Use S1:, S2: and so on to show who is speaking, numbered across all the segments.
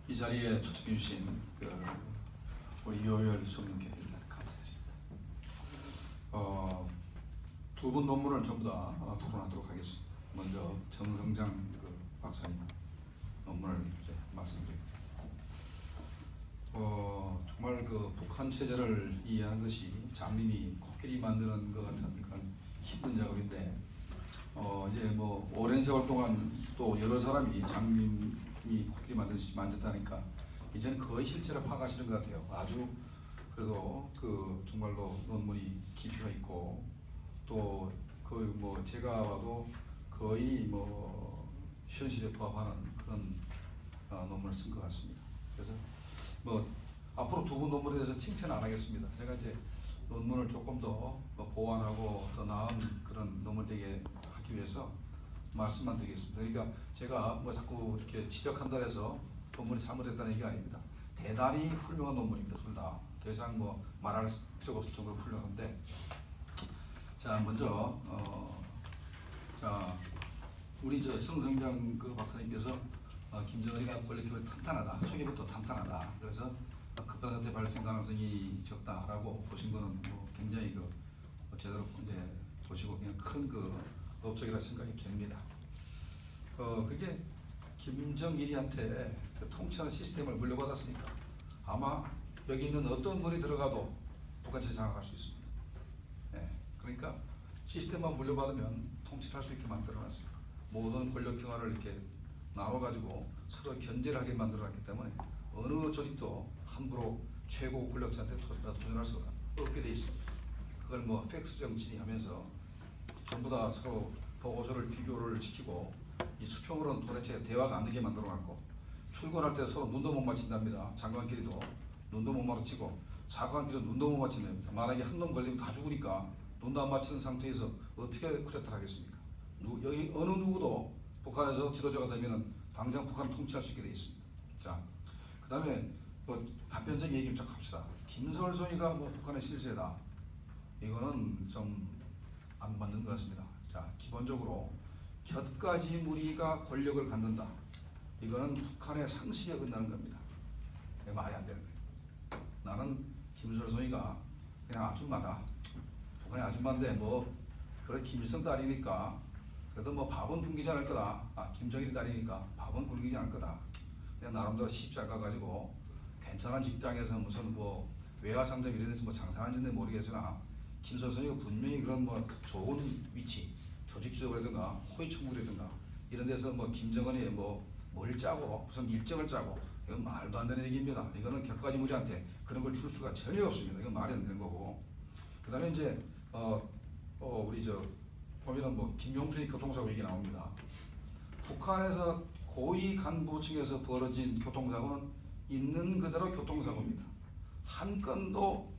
S1: 이 자리에 초청해 주신 우리 이호열 수석님께 일단 감사드립니다. 두 분 논문을 전부 다 토론하도록 하겠습니다. 먼저 정성장 박사님 논문을 이제 말씀드립니다. 정말 북한 체제를 이해하는 것이 장님이 코끼리 만드는 것 같은 그런 힘든 작업인데, 이제 오랜 세월 동안 또 여러 사람이 장님이 코끼리 만졌다니까 이제는 거의 실제로 파악하시는 것 같아요. 아주 그래도 정말로 논문이 깊이가 있고, 또 제가 봐도 거의 현실에 부합하는 그런 논문을 쓴 것 같습니다. 그래서 앞으로 두 분 논문에 대해서 칭찬 안 하겠습니다. 제가 이제 논문을 조금 더 보완하고 더 나은 그런 논문을 되게 하기 위해서 말씀만 드리겠습니다. 그러니까 제가 자꾸 이렇게 지적한다 해서 논문이 잘못했다는 얘기가 아닙니다. 대단히 훌륭한 논문입니다. 둘 다. 더 이상 말할 필요가 없을 정도로 훌륭한데, 자 먼저 우리 정성장 박사님께서 김정은이가 권력기반이 탄탄하다, 초기부터 탄탄하다. 그래서 급한 사태 발생 가능성이 적다라고 보신 거는 굉장히 제대로 이제 보시고 그냥 큰 업적이라 생각이 됩니다. 그게 김정일이한테 통치하는 시스템을 물려받았으니까 아마 여기 있는 어떤 분이 들어가도 북한 체제 장악할 수 있습니다. 네, 그러니까 시스템만 물려받으면 통치를 할 수 있게 만들어놨습니다. 모든 권력 경화를 이렇게 나눠가지고 서로 견제를 하게 만들어놨기 때문에 어느 조직도 함부로 최고 권력자한테 도전할 수가 없게 돼 있습니다. 그걸 팩스 정치니 하면서 전부 다 서로 보고서를 비교를 시키고, 이 수평으로는 도대체 대화가 안 되게 만들어놨고, 출근할 때 서로 눈도 못 맞춘답니다. 장관끼리도 눈도 못 마주치고 사관끼리도 눈도 못 맞춘답니다. 만약에 한 놈 걸리면 다 죽으니까 눈도 안 맞추는 상태에서 어떻게 쿠데타를 하겠습니까? 여기 어느 누구도 북한에서 지도자가 되면 당장 북한을 통치할 수 있게 되어 있습니다. 자, 그 다음에 단편적인 얘기 좀 합시다. 김설성이가 북한의 실세다, 이거는 좀 안 맞는 것 같습니다. 자, 기본적으로 곁가지 무리가 권력을 갖는다, 이거는 북한의 상식에 어긋나는 겁니다. 말이 안 되는 거예요. 나는 김설성이가 그냥 아줌마다, 북한의 아줌마인데 그래 김일성 딸이니까 그래도 밥은 굶기지 않을 거다. 김정일 딸이니까 밥은 굶기지 않을 거다. 그냥 나름대로 시집 가가지고 괜찮은 직장에서 무슨 외화상점 이런 데서 장사하는지는 모르겠으나 김설성이가 분명히 그런 좋은 위치, 조직지도라든가 호위총무라든가 이런 데서 김정은이 뭘 짜고 무슨 일정을 짜고, 이건 말도 안 되는 얘기입니다. 이거는 격가지 무리한테 그런 걸 줄 수가 전혀 없습니다. 이건 말이 안 되는 거고. 그 다음에 이제 우리 보면은 김용순이 교통사고 얘기 나옵니다. 북한에서 고위 간부층에서 벌어진 교통사고는 있는 그대로 교통사고입니다. 한 건도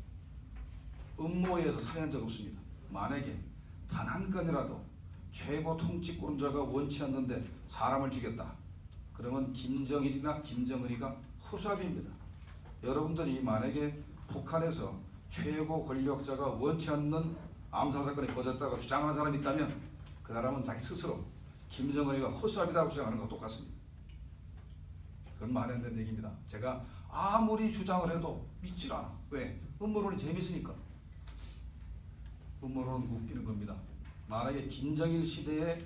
S1: 음모에서 살해한 적 없습니다. 만약에 단 한 건이라도 최고 통치권자가 원치 않는데 사람을 죽였다, 그러면 김정일이나 김정은이가 허수아비입니다. 여러분들이 만약에 북한에서 최고 권력자가 원치 않는 암살사건이 벌어졌다고 주장하는 사람이 있다면 그 사람은 자기 스스로 김정은이가 허수아비라고 주장하는 것과 똑같습니다. 그건 말이 안 되는 얘기입니다. 제가 아무리 주장을 해도 믿질 않아. 왜? 음모론이 재밌으니까. 음모론은 웃기는 겁니다. 만약에 김정일 시대에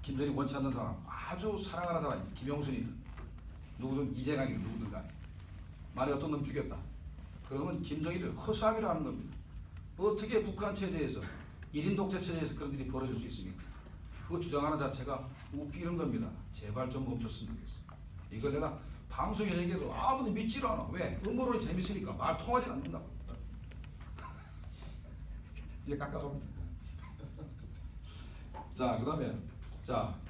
S1: 김정일이 원치 않는 사람, 아주 사랑하는 사람, 김영순이든 누구든 이재강이든 누구든 간에 만약에 어떤 놈 죽였다, 그러면 김정일을 허수아비라는 겁니다. 어떻게 북한 체제에서 1인 독재 체제에서 그런 일이 벌어질 수 있습니까? 그거 주장하는 자체가 웃기는 겁니다. 제발 좀 멈췄으면 좋겠습니다. 이걸 내가 방송에 얘기해도 아무도 믿질 않아. 왜? 음모론이 재밌으니까. 말 통하지 않는다고. 이제 깎아갑니다. 자, 그 다음에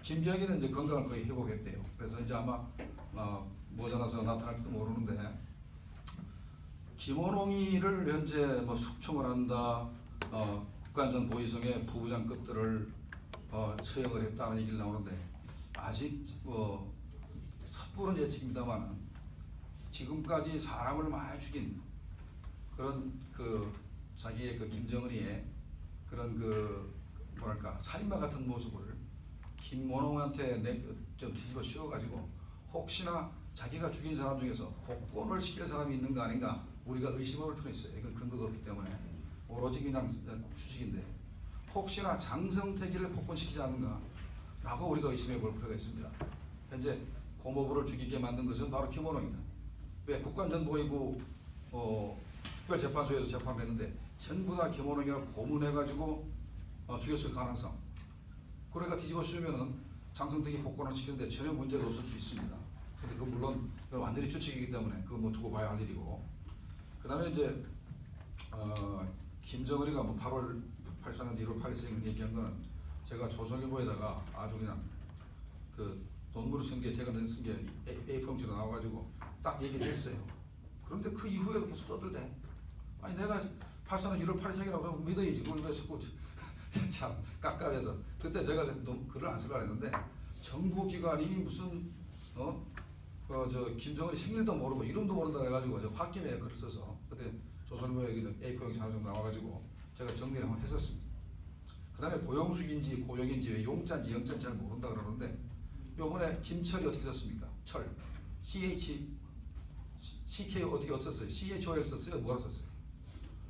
S1: 김병희는 이제 건강을 거의 회복했대요. 그래서 이제 아마 모자라서 나타날지도 모르는데, 김원홍이를 현재 숙청을 한다, 국가안전보위성의 부부장급들을 처형을 했다는 얘기를 나오는데, 아직 섣부른 예측입니다만 지금까지 사람을 많이 죽인 그런 자기의 김정은이의 그런 살인마 같은 모습을 김원홍한테 좀 뒤집어 씌워가지고 혹시나 자기가 죽인 사람 중에서 복권을 시킬 사람이 있는 거 아닌가 우리가 의심해 볼 필요가 있어요. 이건 근거가 없기 때문에 오로지 그냥 추측인데 혹시나 장성택이를 복권시키지 않는가 라고 우리가 의심해 볼 필요가 있습니다. 현재 고모부를 죽이게 만든 것은 바로 김원홍이다. 왜 국가안전보위부 특별재판소에서 재판을 했는데 전부 다 김원홍이가 고문해가지고 죽였을 가능성. 그러니까 뒤집어 씌우면은 장성택이 복권을 시키는데 전혀 문제가 없을 수 있습니다. 근데 그 물론 완전히 추측이기 때문에 그거 뭐 두고 봐야 할 일이고. 그다음에 이제 김정은이가 뭐 8월 84년 1월 8일생을 얘기한 거는 제가 조선일보에다가 아주 그냥 그 논문을 쓴 게 제가 쓴 게 A4용지로 나와가지고 딱 얘기를 했어요. 그런데 그 이후에도 계속 떠들대. 아니 내가 84년 1월 8일생이라고 믿어야지. 그걸 왜 자꾸 참 깝깝해서 그때 제가 글을 안 쓰려고 했는데 정보기관이 무슨 저 김정은이 생일도 모르고 이름도 모른다 해가지고 홧김에 글을 써서 그때 조선일보에 A4용지 하나 정도 나와가지고 제가 정리를 한번 했었습니다. 그 다음에 고영숙인지 고영인지 왜 용자인지 영자인지 잘 모른다 그러는데 요번에 김철이 어떻게 썼습니까? 철 CK 어떻게 썼어요? CHOL 썼어요? 뭐라 썼어요?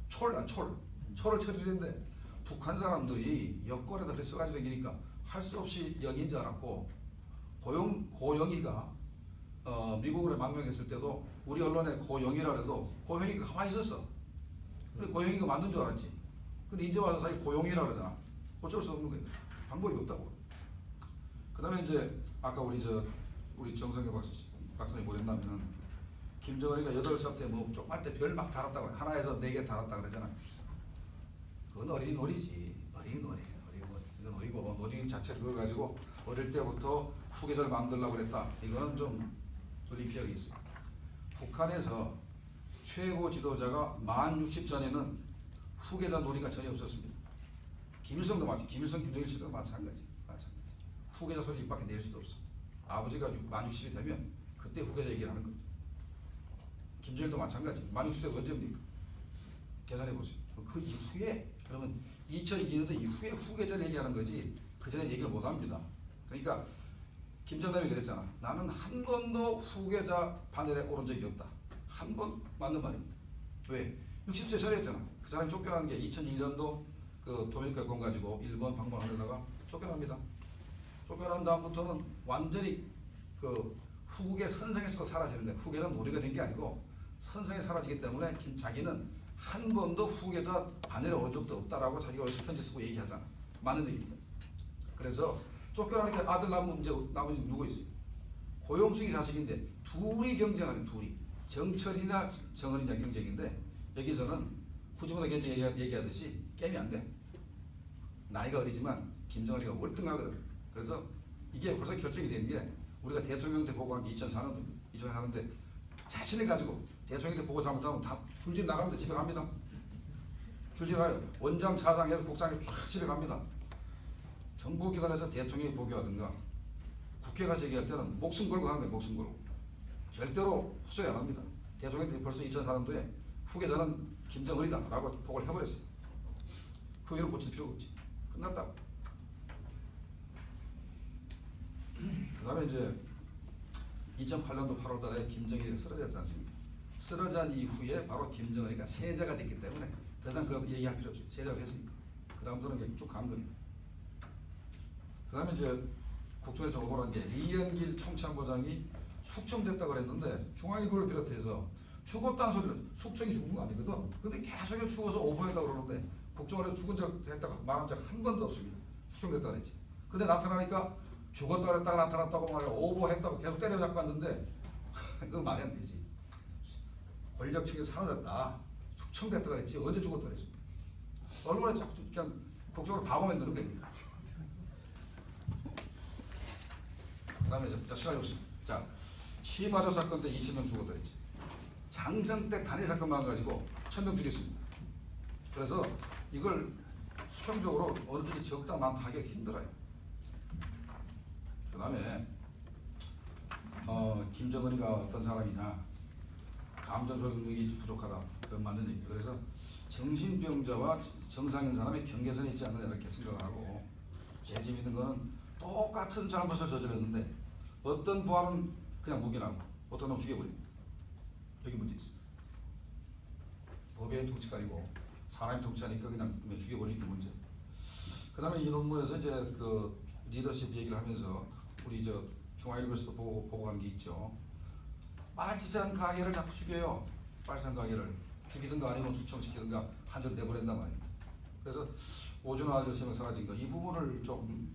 S1: 철을 처리했는데 북한 사람들이 여권에다 그렇게 써가지고 다니니까 할 수 없이 영인 줄 알았고 고영이가 미국으로 망명했을 때도 우리 언론에 고영이라 해도 고영이가 가만히 있었어. 근데 고영이가 맞는 줄 알았지. 근데 이제 와서 자기 고영이라 그러잖아. 어쩔 수 없는 거예요. 방법이 없다고. 그 다음에 이제 아까 우리 정성규 박사님 뭐랬냐면은 김정은이가 8살 때 뭐 조그만 때 별 막 달았다고 그래. 하나에서 4개 달았다 그러잖아. 그건 어린이 놀이지. 어린이 놀이. 이건 놀이고 놀이 자체를 그걸 가지고 어릴 때부터 후계자를 만들려고 그랬다. 이거는 좀 돌이피하기 있습니다. 북한에서 최고 지도자가 만 60전에는 후계자 논의가 전혀 없었습니다. 김일성도 마찬가지. 김정일 씨도 마찬가지. 후계자 소리 입밖에 낼 수도 없어. 아버지가 만 60이 되면 그때 후계자 얘기를 하는 겁니다. 김정일도 마찬가지. 만 60세가 언제입니까? 계산해 보세요. 그 이후에 그러면 2002년도 이후에 후계자를 얘기하는 거지 그 전에 얘기를 못 합니다. 그러니까 김정남이 그랬잖아. 나는 한 번도 후계자 반열에 오른 적이 없다. 한 번 맞는 말입니다. 왜? 60세 전에 했잖아. 그 사람이 쫓겨나는 게 2001년도 그 도미니카 건 가지고 일본 방문하려다가 쫓겨납니다. 쫓겨난 다음부터는 완전히 그 후계 선상에서 사라지는 거야. 후계자는 놀이가 된 게 아니고 선상에 사라지기 때문에 자기는 한 번도 후계자 반열에 오른 적도 없다라고 자기가 어디서 편지 쓰고 얘기하잖아. 맞는 얘기입니다. 그래서 쫓겨나니까 아들 나머지 누구 있어요? 고용숙이 자식인데 둘이 경쟁하는 둘이 정철이나 정은이냐 경쟁인데 여기서는 후지문화 경쟁 얘기하듯이 게임이 안 돼. 나이가 어리지만 김정은이가 월등하거든. 그래서 이게 벌써 결정이 된 게 우리가 대통령 때 보고한 게 2004년도인데 자신을 가지고 대통령 때 보고 잘못하면 다 줄진 나갑니다. 집에 갑니다. 줄진 가요. 원장 차장해서 국장에 쫙 집에 갑니다. 정보기관에서 대통령이 보고하든가 국회 가서 얘기할 때는 목숨 걸고 하는 거예요. 목숨 걸고. 절대로 헛소리 안 합니다. 대통령 때 벌써 2004년도에 후계자는 김정은이다 라고 보고를 해버렸어요. 그 위로 고칠 필요가 없지. 끝났다고. 그 다음에 이제 2008년도 8월 달에 김정일이가 쓰러졌지 않습니까? 쓰러진 이후에 바로 김정은이가 세자가 됐기 때문에 더 이상 그 얘기할 필요 없죠. 세자가 됐으니까. 그 다음부터는 쭉 간 겁니다. 그 다음에 이제 국정에서 보고한 게 리연길 총참모장이 숙청됐다고 그랬는데 중앙일보를 비롯해서 죽었다는 소리를 숙청이 죽은 거 아니거든. 근데 계속 죽어서 오보했다고 그러는데 국정원에서 죽은 적 했다가 말한 적 한 번도 없습니다. 숙청됐다고 그랬지. 근데 나타나니까 죽었다고 했다가 나타났다고 말해 오보했다고 계속 때려잡고 왔는데 그건 말이 안 되지. 권력층이 사라졌다. 숙청됐다고 그랬지 언제 죽었다고 그랬습니까? 언론에 자꾸 그냥 국정으로 바보 만드는 거예요. 그 다음에 시간이 없습니다. 자, 시마조 사건 때 2,000명 죽었다 그랬지. 장성택 단일 사건만 가지고 1,000명 죽였습니다. 그래서 이걸 수평적으로 어느 쪽이 적다 많다 하기가 힘들어요. 그 다음에 김정은이가 어떤 사람이냐, 감정 조절 능력이 부족하다. 그건 맞는 얘기입니다. 그래서 정신병자와 정상인 사람의 경계선이 있지 않느냐 이렇게 생각을 하고 제일 재밌는 거는 똑같은 잘못을 저질렀는데 어떤 부하는 그냥 묵인하고 어떤 놈 죽여버립니다. 여기 문제 있습니다. 법의 통치가 아니고 사람의 통치하니까 그냥 죽여버리는 게 문제. 그 다음에 이 논문에서 이제 그 리더십 얘기를 하면서 우리 저 중앙일보에서도 보고 간 게 있죠. 빨치산 가게를 자꾸 죽여요. 빨치산 가게를 죽이든가 아니면 죽청시키든가 한 줄 내보낸단 말입니다. 그래서 오준호 아저씨 명 사라진 거 이 부분을 좀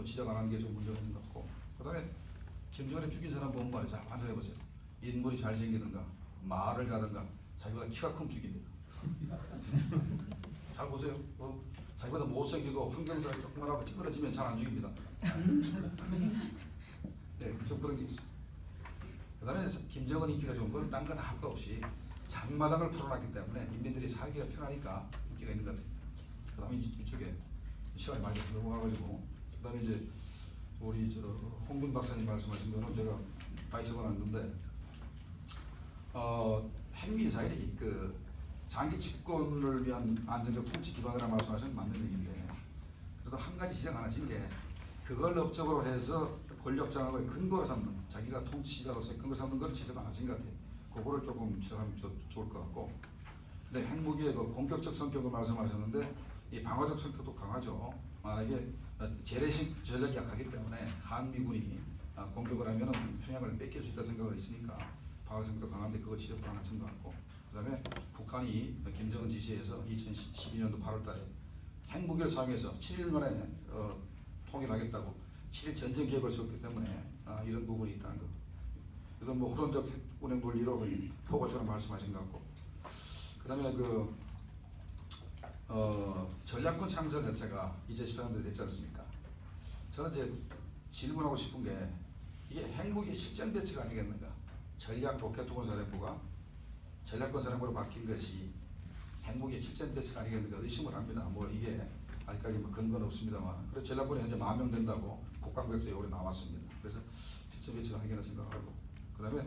S1: 지적 안 하는 게 좀 문제가 있는 것 같고, 그 다음에 김정은이 죽인 사람 보면 말이죠. 관찰해 보세요. 인물이 잘생기든가 말을 잘하든가 자기보다 키가 크면 죽입니다. 잘 보세요. 자기보다 못생기고 환경사를 조그만하고 찌그러지면 잘 안 죽입니다. 네, 좀 그런 게 있어요. 그 다음에 김정은 인기가 좋은 건 딴 거 다 할 거 없이 장마당을 풀어놨기 때문에 인민들이 살기가 편하니까 인기가 있는 것 같아요. 그 다음에 이쪽에 시간이 많이 넘어가가지고, 그 다음에 이제 우리 홍균 박사님 말씀하신 거는 제가 많이 적어놨는데, 핵미사일이 그 장기 집권을 위한 안정적 통치 기반이라 말씀하시는 맞는 얘기인데, 그래도 한 가지 지적 안 하신 게 그걸 업적으로 해서 권력 장악을 근거로 삼는, 자기가 통치자로서의 근거 삼는 걸 지적 안 하신 것 같아요. 그거를 조금 지적하면 좋을 것 같고, 근데 핵무기의 그 공격적 성격을 말씀하셨는데 이 방어적 성격도 강하죠. 만약에 재래식 전략이 약하기 때문에 한미군이 공격을 하면 평양을 뺏길 수 있다는 생각을 있으니까 방어 성격도 강한데 그거 지적도 안 하신 것 같고, 그 다음에 북한이 김정은 지시에서 2012년도 8월 달에 핵무기를 사용해서 7일 만에 통일하겠다고 7일 전쟁 계획을 세웠기 때문에 이런 부분이 있다는 거. 이건 뭐 호론적 핵운행 논리로 포괄적으로 말씀하신 것 같고, 그 다음에 전략권 창설 자체가 이제 14년도 됐지 않습니까? 저는 이제 질문하고 싶은 게 이게 핵무기 실전 배치가 아니겠는가? 전략 로켓통을 사령부가 전략권 사령부로 바뀐 것이 핵무기 실전 배치가 아니겠는가 의심을 합니다. 뭐 이게 아직까지 뭐 근거는 없습니다만, 그래서 전략권이 현재 10,000명 된다고 국방백서에 올해 나왔습니다. 그래서 실전 배치가 아니겠나 생각하고, 그 다음에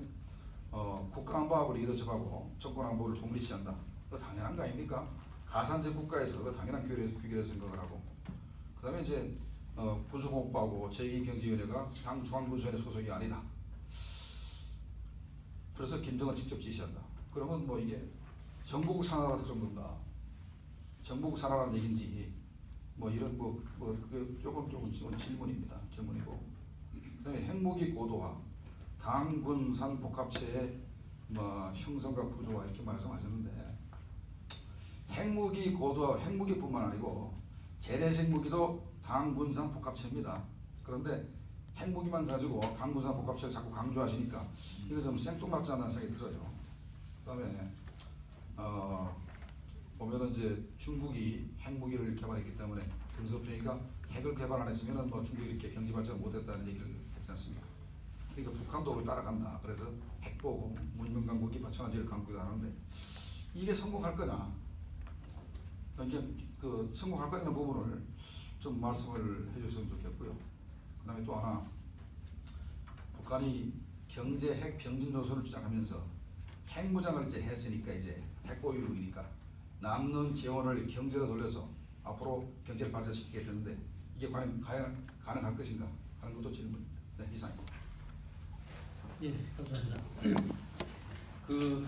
S1: 국가안보하고 리더십하고 정권안보를 동일시한다. 그거 당연한 거 아닙니까? 가산제 국가에서 그거 당연한 규결에서 생각을 하고, 그 다음에 이제 군수공업부하고 제2경제위원회가 당 중앙군수위원회 소속이 아니다. 그래서 김정은 직접 지시한다. 그러면 뭐 이게 정보국 산하라서 그런 건가? 정보국 산하라는 얘기인지 뭐 이런 그 조금 질문입니다. 질문이고, 그다음에 핵무기 고도화, 당군산 복합체의 뭐 형성과 구조화 이렇게 말씀하셨는데, 핵무기 고도화, 핵무기뿐만 아니고 재래식 무기도 당군산 복합체입니다. 그런데 핵무기만 가지고 당군산 복합체를 자꾸 강조하시니까 이거 좀 생뚱맞지 않는 생각이 들어요. 그다음에 보면은 이제 중국이 핵무기를 개발했기 때문에 김석평이가 핵을 개발 안 했으면은 뭐 중국이 이렇게 경제 발전 못했다는 얘기를 했지 않습니까? 그러니까 북한도 따라간다. 그래서 핵보고 문명 강국이 파천한지를 강구도 하는데 이게 성공할 거냐? 이게 성공할 거냐는 부분을 좀 말씀을 해주셨으면 좋겠고요. 그다음에 또 하나, 북한이 경제 핵 병진 노선을 주장하면서 핵무장을 이제 했으니까 이제 핵보유국이니까 남는 재원을 경제로 돌려서 앞으로 경제를 발전시키게 되는데 이게 과연 가능할 것인가 하는 것도 질문입니다. 네, 이상입니다.
S2: 예, 감사합니다.